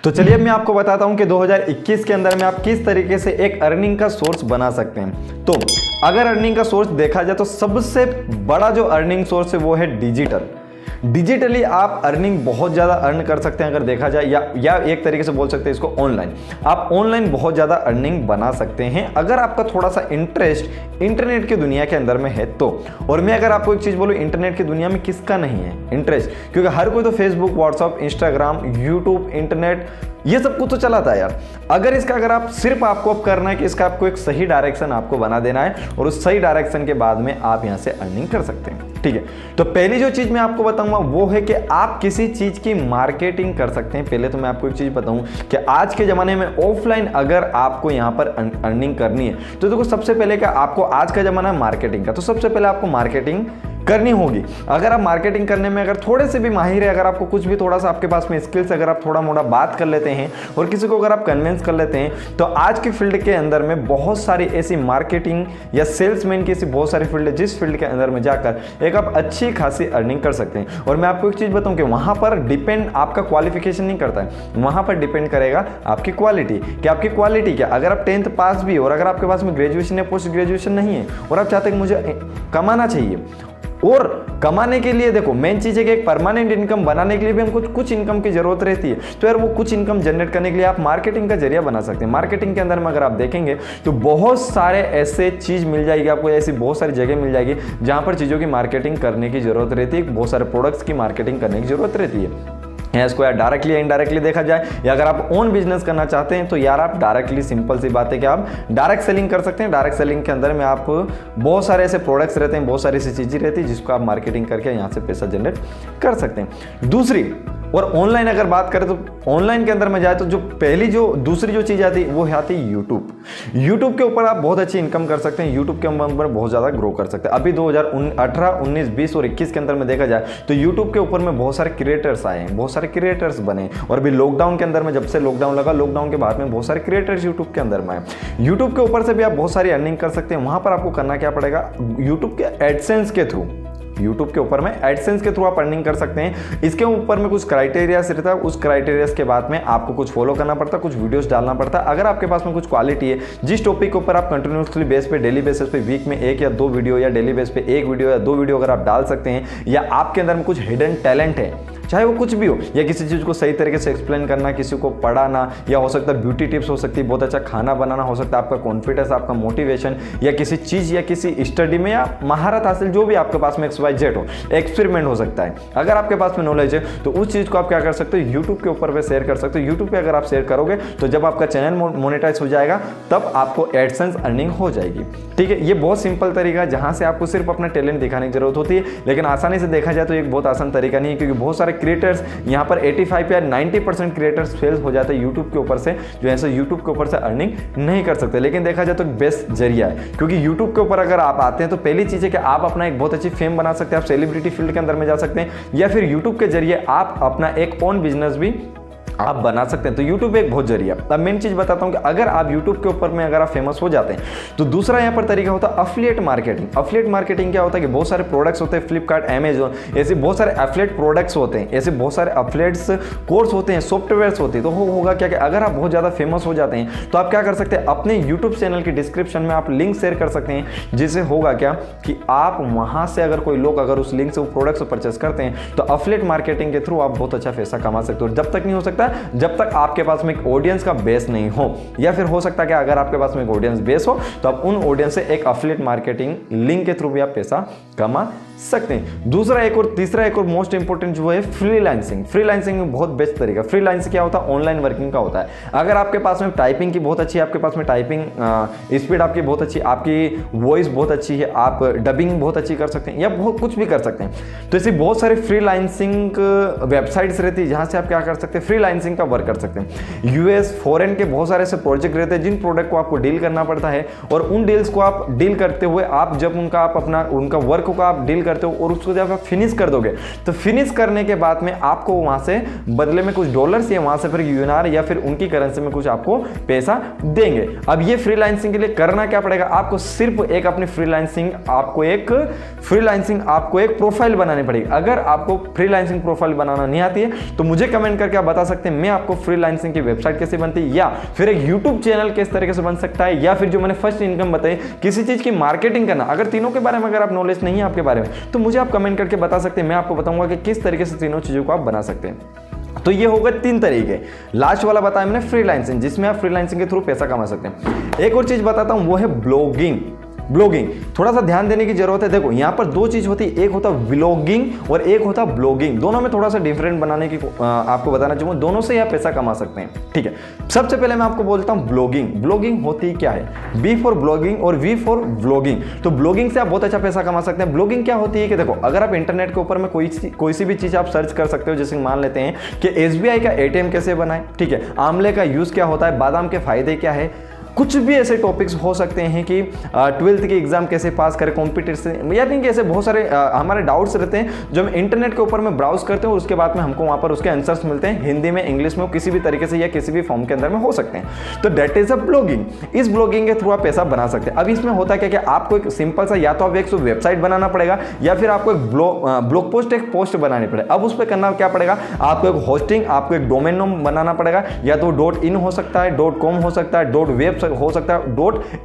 तो चलिए अब मैं आपको बताता हूं कि 2021 के अंदर में आप किस तरीके से एक अर्निंग का सोर्स बना सकते हैं। तो अगर अर्निंग का सोर्स देखा जाए तो सबसे बड़ा जो अर्निंग सोर्स है वो है डिजिटल। डिजिटली आप अर्निंग बहुत ज़्यादा अर्न कर सकते हैं अगर देखा जाए, या एक तरीके से बोल सकते हैं इसको ऑनलाइन। आप ऑनलाइन बहुत ज़्यादा अर्निंग बना सकते हैं अगर आपका थोड़ा सा इंटरेस्ट इंटरनेट की दुनिया के अंदर में है तो। और मैं अगर आपको एक चीज़ बोलूँ, इंटरनेट की दुनिया में किसका नहीं है इंटरेस्ट, क्योंकि हर कोई तो Facebook, WhatsApp, Instagram, YouTube, internet ये सब कुछ तो चलाता है यार। अगर आप सिर्फ आपको अब करना है कि इसका आपको एक सही डायरेक्शन आपको बना देना है और उस सही डायरेक्शन के बाद में आप यहां से अर्निंग कर सकते हैं। ठीक है, तो पहली जो चीज मैं आपको बताऊंगा वो है कि आप किसी चीज की मार्केटिंग कर सकते हैं। पहले तो मैं आपको एक चीज बताऊं कि आज के जमाने में ऑफलाइन अगर आपको यहां पर अर्निंग करनी है तो देखो सबसे पहले क्या आपको, आज का जमाना है मार्केटिंग का, तो सबसे पहले आपको मार्केटिंग करनी होगी। अगर आप मार्केटिंग करने में अगर थोड़े से भी माहिर है, अगर आपको कुछ भी थोड़ा सा आपके पास में स्किल्स, अगर आप थोड़ा मोड़ा बात कर लेते हैं और किसी को अगर आप कन्विंस कर लेते हैं, तो आज की फील्ड के अंदर में बहुत सारी ऐसी मार्केटिंग या सेल्समैन की ऐसी बहुत सारी फील्ड है जिस फील्ड के अंदर में जाकर एक आप अच्छी खासी अर्निंग कर सकते हैं। और मैं आपको एक चीज़ बताऊं कि वहां पर डिपेंड आपका क्वालिफिकेशन नहीं करता है, वहां पर डिपेंड करेगा आपकी क्वालिटी, कि आपकी क्वालिटी क्या। अगर आप 10th पास भी और अगर आपके पास में ग्रेजुएशन या पोस्ट ग्रेजुएशन नहीं है और आप चाहते हैं कि मुझे कमाना चाहिए, और कमाने के लिए देखो मेन चीज है कि एक परमानेंट इनकम बनाने के लिए भी हमको कुछ इनकम की जरूरत रहती है। तो यार वो कुछ इनकम जनरेट करने के लिए आप मार्केटिंग का जरिया बना सकते हैं। मार्केटिंग के अंदर में अगर आप देखेंगे तो बहुत सारे ऐसे चीज मिल जाएगी आपको, ऐसी बहुत सारी जगह मिल जाएगी जहां पर चीजों की मार्केटिंग करने की जरूरत रहती है, बहुत सारे प्रोडक्ट्स की मार्केटिंग करने की जरूरत रहती है। इसको यार डायरेक्टली या इनडायरेक्टली देखा जाए, या अगर आप ओन बिजनेस करना चाहते हैं तो यार आप डायरेक्टली, सिंपल सी बात है कि आप डायरेक्ट सेलिंग कर सकते हैं। डायरेक्ट सेलिंग के अंदर में आप बहुत सारे ऐसे प्रोडक्ट्स रहते हैं, बहुत सारी ऐसी चीजें रहती है जिसको आप मार्केटिंग करके यहाँ से पैसा जनरेट कर सकते हैं। दूसरी और ऑनलाइन अगर बात करें तो ऑनलाइन के अंदर में जाए तो दूसरी जो चीज आती है वो आती है यूट्यूब। यूट्यूब के ऊपर आप बहुत अच्छी इनकम कर सकते हैं, यूट्यूब के ऊपर बहुत ज्यादा ग्रो कर सकते हैं। अभी 2018, 19, 20 और 21 के अंदर में देखा जाए तो यूट्यूब के ऊपर में बहुत सारे क्रिएटर्स आए हैं, बहुत सारे क्रिएटर्स बने। और अभी लॉकडाउन के अंदर में, जब से लॉकडाउन लगा, लॉकडाउन के बाद में बहुत सारे क्रिएटर्स यूट्यूब के अंदर में आए। यूट्यूब के ऊपर से भी आप बहुत सारी अर्निंग कर सकते हैं। वहां पर आपको करना क्या पड़ेगा, यूट्यूब के एडसेंस के थ्रू, यूट्यूब के ऊपर में एडसेंस के थ्रू आप अर्निंग कर सकते हैं। इसके ऊपर में कुछ क्राइटेरियाज रहता है, उस क्राइटेरियाज के बाद में आपको कुछ फॉलो करना पड़ता है, कुछ वीडियोस डालना पड़ता है। अगर आपके पास में कुछ क्वालिटी है, जिस टॉपिक के ऊपर आप कंटिन्यूसली बेस पे, डेली बेसिस पे, वीक में 1 या 2 वीडियो या डेली बेस पे 1 वीडियो या 2 वीडियो अगर आप डाल सकते हैं, या आपके अंदर में कुछ हिडन टैलेंट है, चाहे वो कुछ भी हो, या किसी चीज़ को सही तरीके से एक्सप्लेन करना, किसी को पढ़ाना, या हो सकता है ब्यूटी टिप्स हो सकती है, बहुत अच्छा खाना बनाना हो सकता है, आपका कॉन्फिडेंस, आपका मोटिवेशन, या किसी चीज़ या किसी स्टडी में या महारत हासिल, जो भी आपके पास में XYZ हो, एक्सपेरिमेंट हो सकता है। अगर आपके पास में नॉलेज है तो उस चीज़ को आप क्या कर सकते हो, यूट्यूब के ऊपर पे शेयर कर सकते हो। यूट्यूब पे अगर आप शेयर करोगे तो जब आपका चैनल मोनेटाइज हो जाएगा तब आपको एडसेंस अर्निंग हो जाएगी। ठीक है, ये बहुत सिंपल तरीका है जहां से आपको सिर्फ अपना टैलेंट दिखाने की जरूरत होती है। लेकिन आसानी से देखा जाए तो एक बहुत आसान तरीका नहीं है, क्योंकि बहुत सारे क्रिएटर्स यहाँ पर 85 या 90% क्रिएटर्स फेल हो जाते हैं यूट्यूब के ऊपर से, जो ऐसे यूट्यूब के ऊपर से अर्निंग नहीं कर सकते। लेकिन देखा जाए तो बेस्ट जरिया है, क्योंकि यूट्यूब के ऊपर अगर आप आते हैं तो पहली चीज़ है कि आप अपना एक बहुत अच्छी फेम बना सकते हैं, आप सेलिब्रिटी फील्ड के अंदर में जा सकते हैं, या फिर यूट्यूब के जरिए आप अपना एक ओन बिजनेस भी आप बना सकते हैं। तो YouTube एक बहुत जरिया। अब मेन चीज बताता हूं कि अगर आप YouTube के ऊपर में अगर आप फेमस हो जाते हैं तो दूसरा यहां पर तरीका होता है अफिलिएट मार्केटिंग। अफिलिएट मार्केटिंग क्या होता है कि बहुत सारे प्रोडक्ट्स होते हैं, फ्लिपकार्ट, अमेजोन, ऐसे बहुत सारे एफिलिएट प्रोडक्ट्स होते हैं, ऐसे बहुत सारे एफिलिएट्स कोर्स होते हैं, सॉफ्टवेयर्स होते हैं। तो होगा क्या कि अगर आप बहुत ज्यादा फेमस हो जाते हैं तो आप क्या कर सकते हैं, अपने यूट्यूब चैनल की डिस्क्रिप्शन में आप लिंक शेयर कर सकते हैं, जिससे होगा क्या कि आप वहां से अगर कोई लोग अगर उस लिंक से वो प्रोडक्ट्स परचेस करते हैं तो अफिलिएट मार्केटिंग के थ्रू आप बहुत अच्छा पैसा कमा सकते हो। जब तक नहीं हो सकता जब तक आपके पास में एक ऑडियंस का बेस नहीं हो, या फिर हो सकता है कि अगर आपके पास में एक ऑडियंस बेस हो तो आप उन ऑडियंस से एक एफिलिएट मार्केटिंग लिंक के थ्रू भी आप पैसा कमा सकते हैं। दूसरा एक और तीसरा एक और मोस्ट इंपोर्टेंट जो है फ्रीलांसिंग। फ्रीलांसिंग में बहुत बेस्ट तरीका। फ्रीलांसिंग क्या होता है, ऑनलाइन वर्किंग का होता है। अगर आपके पास में टाइपिंग की बहुत अच्छी है, आपके पास में टाइपिंग स्पीड आपकी बहुत अच्छी, आपकी वॉइस बहुत अच्छी है, आप डबिंग बहुत अच्छी कर सकते हैं, या बहुत कुछ भी कर सकते हैं। तो ऐसी बहुत सारी फ्रीलांसिंग वेबसाइट्स रहती है जहां से आप क्या कर सकते हैं, फ्रीलांसिंग का वर्क कर सकते हैं। यूएस, फॉरेन के बहुत सारे ऐसे प्रोजेक्ट रहते हैं जिन प्रोडक्ट को आपको डील करना पड़ता है, और उन डील्स को आप डील करते हुए आप जब उनका वर्क को आप डील करते हो और उसको जब आप फिनिश कर दोगे तो फिनिश करने के बाद में आपको वहां से बदले में कुछ डॉलर्स या वहां से फिर यूएनआर या फिर उनकी करेंसी में कुछ आपको पैसा देंगे। अब ये फ्रीलांसिंग के लिए करना क्या पड़ेगा, आपको सिर्फ एक अपनी फ्रीलांसिंग आपको एक प्रोफाइल बनानी पड़ेगी। अगर आपको फ्रीलांसिंग प्रोफाइल बनाना नहीं आती है तो मुझे कमेंट करके आप बता सकते सकते हैं मैं आपको फ्रीलांसिंग की वेबसाइट कैसे बनती है, या फिर एक यूट्यूब चैनल किस तरीके से बन सकता है, या फिर जो मैंने फर्स्ट इनकम बताई किसी चीज की मार्केटिंग करना। अगर तीनों के बारे में अगर आप नॉलेज नहीं है आपके बारे में तो मुझे आप कमेंट करके बता सकते हैं, मैं आपको बताऊंगा कि किस तरीके से तीनों चीजों को आप बना सकते हैं। तो ये होगा 3 तरीके। लास्ट वाला बताया मैंने फ्रीलांसिंग, जिसमें आप फ्रीलांसिंग के थ्रू पैसा कमा सकते हैं। एक और चीज बताता हूं वो है ब्लॉगिंग। ब्लॉगिंग थोड़ा सा ध्यान देने की जरूरत है। देखो यहाँ पर 2 चीज होती है, एक होता है व्लॉगिंग और एक होता है ब्लॉगिंग। दोनों में थोड़ा सा डिफरेंट बनाने की आपको बताना चाहूंगा, दोनों से आप पैसा कमा सकते हैं, ठीक है। सबसे पहले मैं आपको बोलता हूँ ब्लॉगिंग। ब्लॉगिंग होती क्या है, बी फॉर ब्लॉगिंग और वी फॉर व्लॉगिंग। तो ब्लॉगिंग से आप बहुत अच्छा पैसा कमा सकते हैं। ब्लॉगिंग क्या होती है कि देखो अगर आप इंटरनेट के ऊपर में कोई सी भी चीज आप सर्च कर सकते हो, जैसे मान लेते हैं कि SBI का ATM कैसे बनाए, ठीक है, आंवले का यूज क्या होता है, बादाम के फायदे क्या है, कुछ भी ऐसे टॉपिक्स हो सकते हैं कि 12th की एग्जाम कैसे पास करें, कॉम्पिटिशन, यानी कि ऐसे बहुत सारे हमारे डाउट्स रहते हैं जो हम इंटरनेट के ऊपर में ब्राउज करते हैं और उसके बाद में हमको वहाँ पर उसके आंसर्स मिलते हैं, हिंदी में, इंग्लिश में, किसी भी तरीके से या किसी भी फॉर्म के अंदर में हो सकते हैं। तो दैट इज अ ब्लॉगिंग। इस ब्लॉगिंग के थ्रू आप पैसा बना सकते हैं। अब इसमें होता क्या कि आपको एक सिंपल सा या तो आप एक वेबसाइट बनाना पड़ेगा या फिर आपको एक ब्लॉग पोस्ट, एक पोस्ट बनानी पड़ेगा। अब उस पर करना क्या पड़ेगा, आपको एक होस्टिंग, आपको एक डोमेन नेम बनाना पड़ेगा, या तो .in हो सकता है, .com हो सकता है, .web हो सकता है,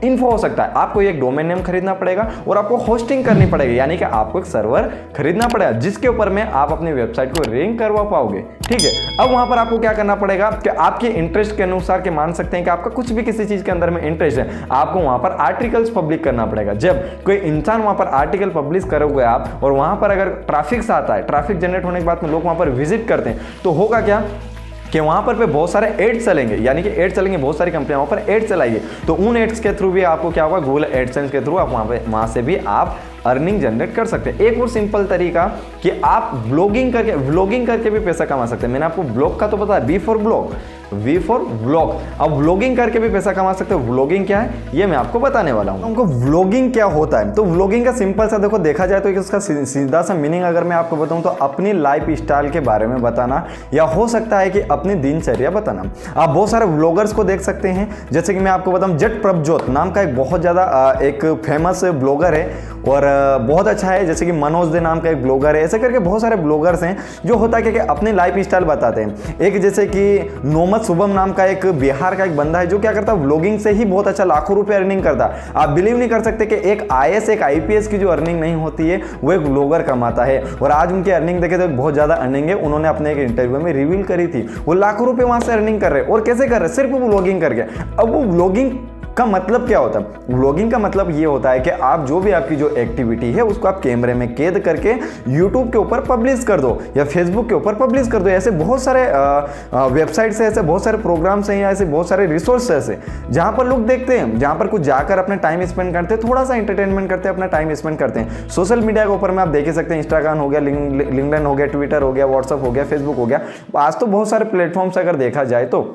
.info हो सकता है। आपको एक डोमेन नेम खरीदना पड़ेगा और आपको होस्टिंग करनी पड़ेगी, यानी कि आपको एक सर्वर खरीदना पड़ेगा जिसके ऊपर में आप अपनी वेबसाइट को रैंक करवा पाओगे, ठीक है। अब वहां पर आपको क्या करना पड़ेगा कि आपके इंटरेस्ट के अनुसार के मान सकते हैं कि आपका कुछ भी किसी चीज के अंदर में इंटरेस्ट है, आपको वहां पर आर्टिकल्स पब्लिश करना पड़ेगा। जब कोई इंसान वहां पर आर्टिकल पब्लिश करोगे आप और वहां पर अगर ट्रैफिक आता है, ट्रैफिक जनरेट होने के बाद में लोग वहां पर विजिट करते हैं, तो होगा क्या कि वहां पर पे बहुत सारे एड्स चलेंगे, यानी कि एड चलेंगे, बहुत सारी कंपनियां वहां पर एड चलाएंगी। तो उन एड्स के थ्रू भी आपको क्या होगा, गूगल एडसेंस के थ्रू आप वहां से भी आप अर्निंग जनरेट कर सकते हैं। एक और सिंपल तरीका कि आप व्लॉगिंग करके भी पैसा कमा सकते हैं। मैंने आपको ब्लॉग का तो बताया, B for blog, V for vlog. अब व्लॉगिंग करके भी पैसा कमा सकते हो। व्लॉगिंग क्या है ये मैं आपको बताने वाला हूं। हमको व्लॉगिंग क्या होता है, तो व्लॉगिंग का सिंपल सा देखो देखा जाए तो इसका सीधा सा मीनिंग अगर मैं आपको बताऊं तो अपनी लाइफ स्टाइल के बारे में बताना, या हो सकता है कि अपनी दिनचर्या बताना। आप बहुत सारे व्लॉगर्स को देख सकते हैं, जैसे कि मैं आपको बताऊं जट प्रभजोत नाम का एक बहुत ज्यादा एक फेमस ब्लॉगर है और बहुत अच्छा है, जैसे कि मनोज दे नाम का एक ब्लॉगर है। ऐसे करके बहुत सारे ब्लॉगर्स हैं जो होता है कि अपनी लाइफ स्टाइल बताते हैं। एक जैसे कि नोमत शुभम नाम का एक बिहार का एक बंदा है जो क्या करता है, व्लॉगिंग से ही बहुत अच्छा लाखों रुपए अर्निंग करता है। आप बिलीव नहीं कर सकते कि एक IAS एक IPS की जो अर्निंग नहीं होती है वो एक व्लॉगर कमाता है। और आज उनकी अर्निंग देखे तो बहुत ज्यादा अर्निंग है, उन्होंने अपने एक इंटरव्यू में रिवील करी थी। वो लाखों रुपए वहां से अर्निंग कर रहे हैं। और कैसे कर रहे हैं, सिर्फ व्लॉगिंग करके। अब वो व्लॉगिंग का मतलब क्या होता है, व्लॉगिंग का मतलब ये होता है कि आप जो भी आपकी जो एक्टिविटी है उसको आप कैमरे में कैद करके यूट्यूब के ऊपर पब्लिश कर दो या फेसबुक के ऊपर पब्लिश कर दो। ऐसे बहुत सारे वेबसाइट्स है, ऐसे बहुत सारे प्रोग्राम्स हैं, या ऐसे बहुत सारे रिसोर्सेस है जहां पर लोग देखते हैं, जहां पर कुछ जाकर अपने टाइम स्पेंड करते हैं, थोड़ा सा एंटरटेनमेंट करते हैं, अपना टाइम स्पेंड करते हैं। सोशल मीडिया के ऊपर में आप देख ही सकते हैं, इंस्टाग्राम हो गया, लिंक्डइन हो गया, ट्विटर हो गया, व्हाट्सअप हो गया, फेसबुक हो गया। आज तो बहुत सारे प्लेटफॉर्म्स अगर देखा जाए तो,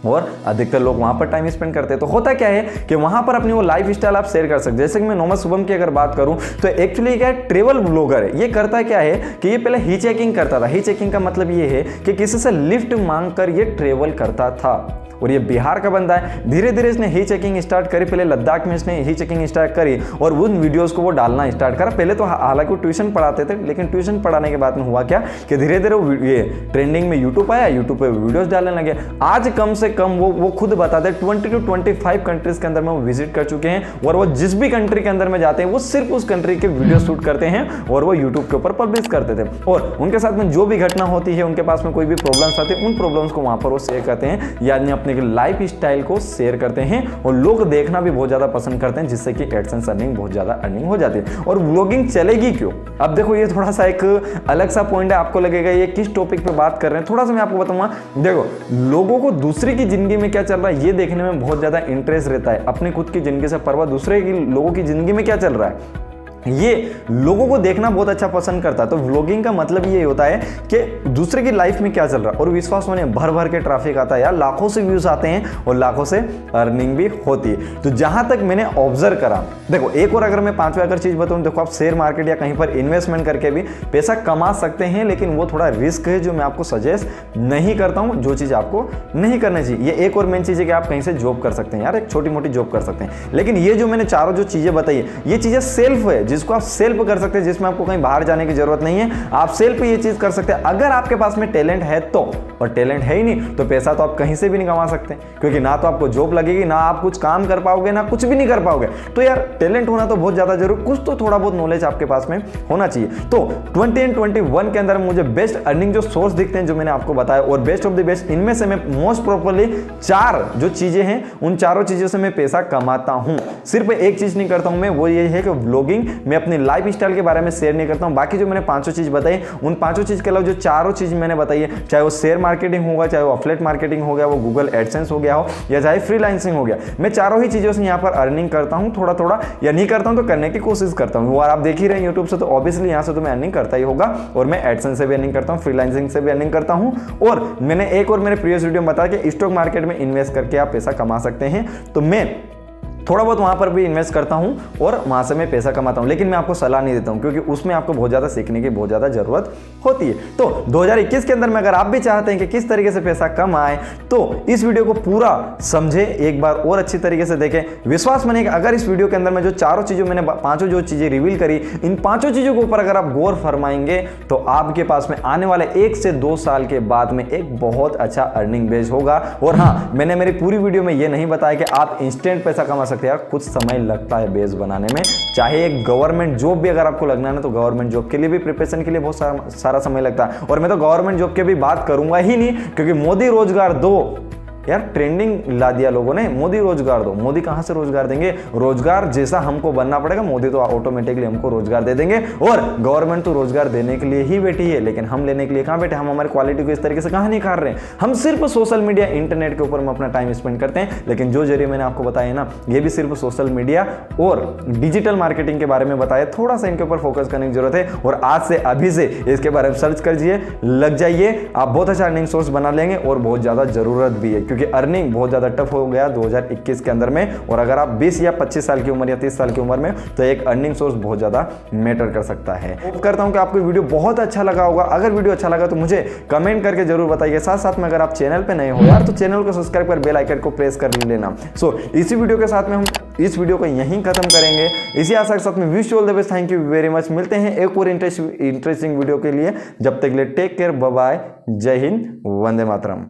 और अधिकतर लोग वहां पर टाइम स्पेंड करते हैं। तो होता क्या है कि वहां पर अपनी वो लाइफ स्टाइल आप शेयर कर सकते हैं। जैसे कि मैं नोमत शुभम की अगर बात करूं तो एक्चुअली क्या है, ट्रेवल ब्लॉगर है। ये करता क्या है कि ये पहले ही चेकिंग करता था। ही चेकिंग का मतलब ये है कि किसी से लिफ्ट मांगकर ये ट्रेवल करता था। और ये बिहार का बंदा है। धीरे धीरे इसने ही चेकिंग स्टार्ट करी, पहले लद्दाख में इसने ही चेकिंग स्टार्ट करी और उन वीडियोस को वो डालना स्टार्ट करा। पहले तो हालांकि वो ट्यूशन पढ़ाते थे, लेकिन ट्यूशन पढ़ाने के बाद में हुआ क्या कि धीरे धीरे ये ट्रेंडिंग में यूट्यूब आया, यूट्यूब पे वीडियोस डालने लगे। आज कम से कम वो खुद बताते हैं 20 to 25 कंट्रीज के अंदर में वो विजिट कर चुके हैं। और वो जिस भी कंट्री के अंदर में जाते हैं वो सिर्फ उस कंट्री के वीडियो शूट करते हैं और वो यूट्यूब के ऊपर पब्लिश करते थे। और उनके साथ में जो भी घटना होती है, उनके पास में कोई भी प्रॉब्लम्स आते हैं, उन प्रॉब्लम्स को वहां पर वो शेयर करते हैं, यानी अपने लाइफ स्टाइल को शेयर करते हैं। और लोग देखना भी बहुत ज्यादा पसंद करते हैं, जिससे कि एडसेंस अर्निंग बहुत ज्यादा अर्निंग हो जाती है। और व्लॉगिंग चलेगी क्यों, अब देखो ये थोड़ा सा एक अलग सा पॉइंट है। आपको लगेगा ये किस टॉपिक पे बात कर रहे हैं, थोड़ा सा मैं आपको बताऊंगा। देखो, लोगों को दूसरे की जिंदगी में क्या चल रहा है ये देखने में बहुत ज्यादा इंटरेस्ट रहता है। अपनी खुद की जिंदगी से परवाह दूसरे की लोगों की जिंदगी में क्या चल रहा है ये लोगों को देखना बहुत अच्छा पसंद करता है। तो व्लॉगिंग का मतलब ये होता है कि दूसरे की लाइफ में क्या चल रहा है। और विश्वास मानिए भर भर के ट्रैफिक आता है यार, लाखों से व्यूज आते हैं और लाखों से अर्निंग भी होती है। तो जहां तक मैंने ऑब्जर्व करा, देखो एक और अगर मैं पांचवा अगर चीज बताऊं, देखो आप शेयर मार्केट या कहीं पर इन्वेस्टमेंट करके भी पैसा कमा सकते हैं, लेकिन वो थोड़ा रिस्क है जो मैं आपको सजेस्ट नहीं करता हूं, जो चीज आपको नहीं करनी चाहिए। ये एक और मेन चीज है कि आप कहीं से जॉब कर सकते हैं यार, एक छोटी मोटी जॉब कर सकते हैं। लेकिन ये जो मैंने चारों जो चीजें बताई है ये चीजें सेल्फ है, जिसको आप सेल्फ कर सकते हैं, जिसमें आपको कहीं बाहर जाने की जरूरत नहीं है, आप सेल्फ ये चीज कर सकते हैं अगर आपके पास में टैलेंट है तो। और टैलेंट है ही नहीं तो पैसा तो आप कहीं से भी नहीं कमा सकते, क्योंकि ना तो आपको जॉब लगेगी, ना आप कुछ काम कर पाओगे, ना कुछ भी नहीं कर पाओगे। तो यार टैलेंट होना तो बहुत ज्यादा जरूरी, कुछ तो थोड़ा बहुत नॉलेज आपके पास में होना चाहिए। तो 20 एंड 21 के अंदर मुझे बेस्ट अर्निंग जो सोर्स दिखते हैं, जो मैंने आपको बताया, और बेस्ट ऑफ द बेस्ट, इनमें से मैं मोस्ट प्रॉपरली 4 जो चीजें हैं उन चारों चीजों से मैं पैसा कमाता हूं। सिर्फ एक चीज नहीं करता हूं मैं, वो ये है कि व्लॉगिंग, मैं अपनी लाइफ स्टाइल के बारे में शेयर नहीं करता हूं। बाकी जो मैंने 5 चीज बताई, उन 5 चीज के अलावा जो 4 चीज मैंने बताई है, चाहे वो शेयर मार्केटिंग होगा, चाहे वो अफिलिएट मार्केटिंग हो गया, वो गूगल एडसेंस हो गया हो, या चाहे फ्रीलांसिंग हो गया, मैं चारों ही चीजों से यहाँ पर अर्निंग करता हूँ थोड़ा थोड़ा, या नहीं करता हूँ तो करने की कोशिश करता हूँ। और आप देख ही रहे हैं यूट्यूब से, तो ऑब्वियसली यहाँ से तो मैं अर्निंग करता ही होगा। और मैं एडसेंस से भी अर्निंग करता हूँ, फ्रीलांसिंग से भी अर्निंग करता हूँ। और मैंने एक और मेरे प्रीवियस वीडियो में बताया कि स्टॉक मार्केट में इन्वेस्ट करके आप पैसा कमा सकते हैं। तो मैं थोड़ा बहुत वहाँ पर भी इन्वेस्ट करता हूँ और वहाँ से मैं पैसा कमाता हूँ, लेकिन मैं आपको सलाह नहीं देता हूँ, क्योंकि उसमें आपको बहुत ज़्यादा सीखने की बहुत ज़्यादा ज़रूरत होती है। तो 2021 के अंदर में अगर आप भी चाहते हैं कि किस तरीके से पैसा कमाएं, तो इस वीडियो को पूरा समझे, एक बार और अच्छी तरीके से देखें। विश्वास मानिए, अगर इस वीडियो के अंदर में जो चारों चीज़ों मैंने 5 जो चीज़ें रिवील करी, इन 5 चीज़ों के ऊपर अगर आप गौर फरमाएंगे तो आपके पास में आने वाले 1 से 2 साल के बाद में एक बहुत अच्छा अर्निंग बेस होगा। और हाँ, मैंने मेरी पूरी वीडियो में ये नहीं बताया कि आप इंस्टेंट पैसा कमा सकते हैं, कुछ समय लगता है बेस बनाने में। चाहे एक गवर्नमेंट जॉब भी अगर आपको लगना है ना, तो गवर्नमेंट जॉब के लिए भी प्रिपरेशन के लिए बहुत सारा समय लगता है। और मैं तो गवर्नमेंट जॉब की भी बात करूंगा ही नहीं, क्योंकि मोदी रोजगार दो, यार ट्रेंडिंग ला दिया लोगों ने, मोदी रोजगार दो। मोदी कहां से रोजगार देंगे? रोजगार जैसा हमको बनना पड़ेगा, मोदी तो ऑटोमेटिकली हमको रोजगार दे देंगे। और गवर्नमेंट तो रोजगार देने के लिए ही बैठी है, लेकिन हम लेने के लिए कहां बैठे? हम हमारी क्वालिटी को इस तरीके से कहां निखार रहे हैं? हम सिर्फ सोशल मीडिया, इंटरनेट के ऊपर हम अपना टाइम स्पेंड करते हैं। लेकिन जो जरिए मैंने आपको बताया ना, ये भी सिर्फ सोशल मीडिया और डिजिटल मार्केटिंग के बारे में बताया, थोड़ा सा इनके ऊपर फोकस करने की जरूरत है। और आज से अभी से इसके बारे में सर्च करिए, लग जाइए, आप बहुत अच्छा अर्निंग सोर्स बना लेंगे। और बहुत ज्यादा जरूरत भी है, क्योंकि अर्निंग बहुत ज्यादा टफ हो गया 2021 के अंदर में। और अगर आप 20 या 25 साल की उम्र या 30 साल की उम्र में, तो एक अर्निंग सोर्स बहुत ज्यादा मैटर कर सकता है। होप करता हूं कि आपको वीडियो बहुत अच्छा लगा होगा। अगर वीडियो अच्छा लगा तो मुझे कमेंट करके जरूर बताइए। साथ साथ में अगर आप चैनल पे नए हो यार, तो चैनल को सब्सक्राइब कर बेल आइकन को प्रेस कर लेना। सो इसी वीडियो के साथ में हम इस वीडियो को यहीं खत्म करेंगे। इसी आशा के साथ में wish you all the best. Thank you very much. मिलते हैं एक और इंटरेस्टिंग वीडियो के लिए। जब तक के लिए टेक केयर, बाय बाय, जय हिंद, वंदे मातरम।